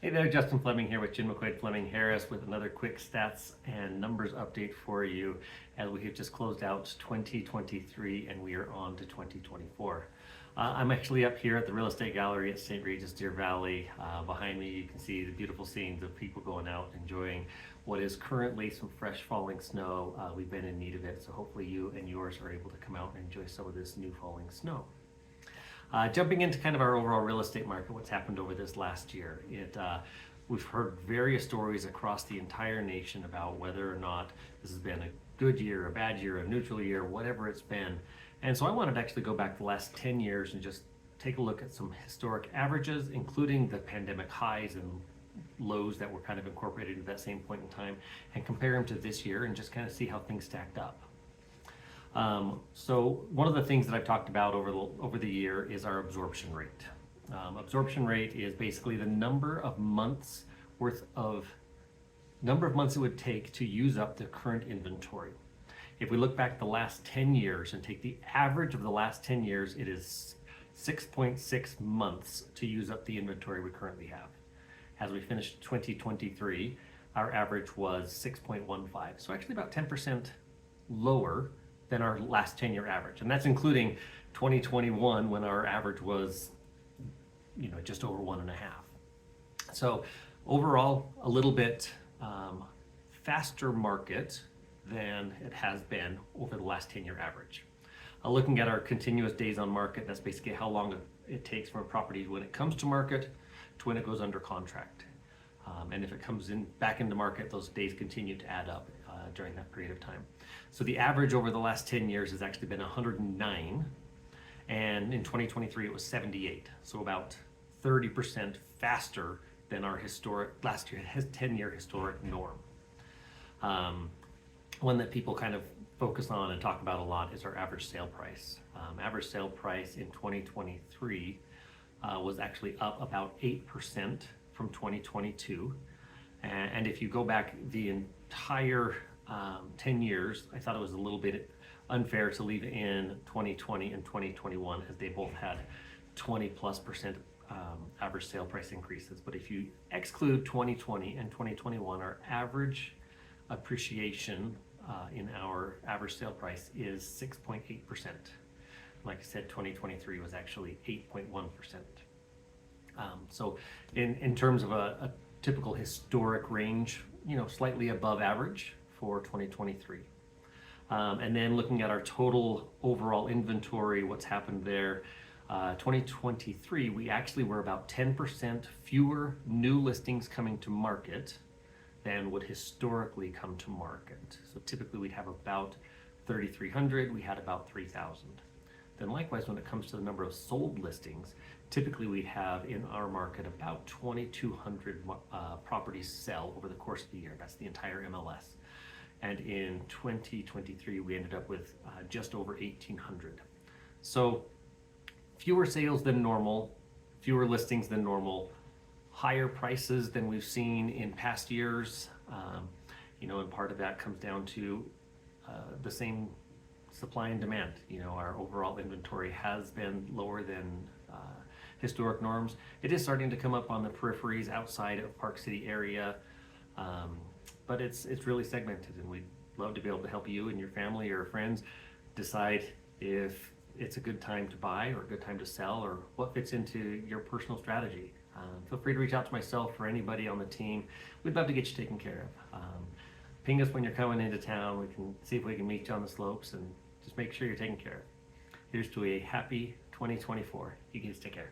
Hey there, Justin Fleming here with Jim McQuaid Fleming Harris with another quick stats and numbers update for you as we have just closed out 2023 and we are on to 2024. I'm actually up here at the Real Estate Gallery at St. Regis Deer Valley. Behind me you can see the beautiful scenes of people going out enjoying what is currently some fresh falling snow. We've been in need of it, so hopefully you and yours are able to come out and enjoy some of this new falling snow. Jumping into kind of our overall real estate market, what's happened over this last year. We've heard various stories across the entire nation about whether or not this has been a good year, a bad year, a neutral year, whatever it's been. And so I wanted to actually go back the last 10 years and just take a look at some historic averages, including the pandemic highs and lows that were kind of incorporated into that same point in time, and compare them to this year and just kind of see how things stacked up. So one of the things that I've talked about over the year is our absorption rate. Absorption rate is basically the number of months it would take to use up the current inventory. If we look back the last 10 years and take the average of the last 10 years, it is 6.6 months to use up the inventory we currently have. As we finished 2023, our average was 6.15, so actually about 10% lower than our last 10-year average. And that's including 2021 when our average was, just over 1.5. So overall, a little bit faster market than it has been over the last 10-year average. Looking at our continuous days on market, that's basically how long it takes from a property when it comes to market to when it goes under contract. And if it comes back into market, those days continue to add up during that period of time. So the average over the last 10 years has actually been 109, and in 2023 it was 78. So about 30% faster than our last year 10-year historic norm. One that people kind of focus on and talk about a lot is our average sale price. Average sale price in 2023 was actually up about 8% from 2022. And if you go back the entire 10 years, I thought it was a little bit unfair to leave in 2020 and 2021 as they both had 20+% average sale price increases. But if you exclude 2020 and 2021, our average appreciation in our average sale price is 6.8%. Like I said, 2023 was actually 8.1%. So in terms of a typical historic range, slightly above average for 2023. And then looking at our total overall inventory, what's happened there, 2023, we actually were about 10% fewer new listings coming to market than would historically come to market. So typically we'd have about 3,300, we had about 3,000. Then likewise, when it comes to the number of sold listings, typically we have in our market about 2,200 properties sell over the course of the year. That's the entire MLS. And in 2023, we ended up with just over 1,800. So fewer sales than normal, fewer listings than normal, higher prices than we've seen in past years. And part of that comes down to the same supply and demand. Our overall inventory has been lower than historic norms. It is starting to come up on the peripheries outside of Park City area, but it's really segmented, and we'd love to be able to help you and your family or friends decide if it's a good time to buy or a good time to sell or what fits into your personal strategy. Feel free to reach out to myself or anybody on the team. We'd love to get you taken care of. Ping us when you're coming into town. We can see if we can meet you on the slopes and just make sure you're taken care of. Here's to a happy 2024. You guys take care.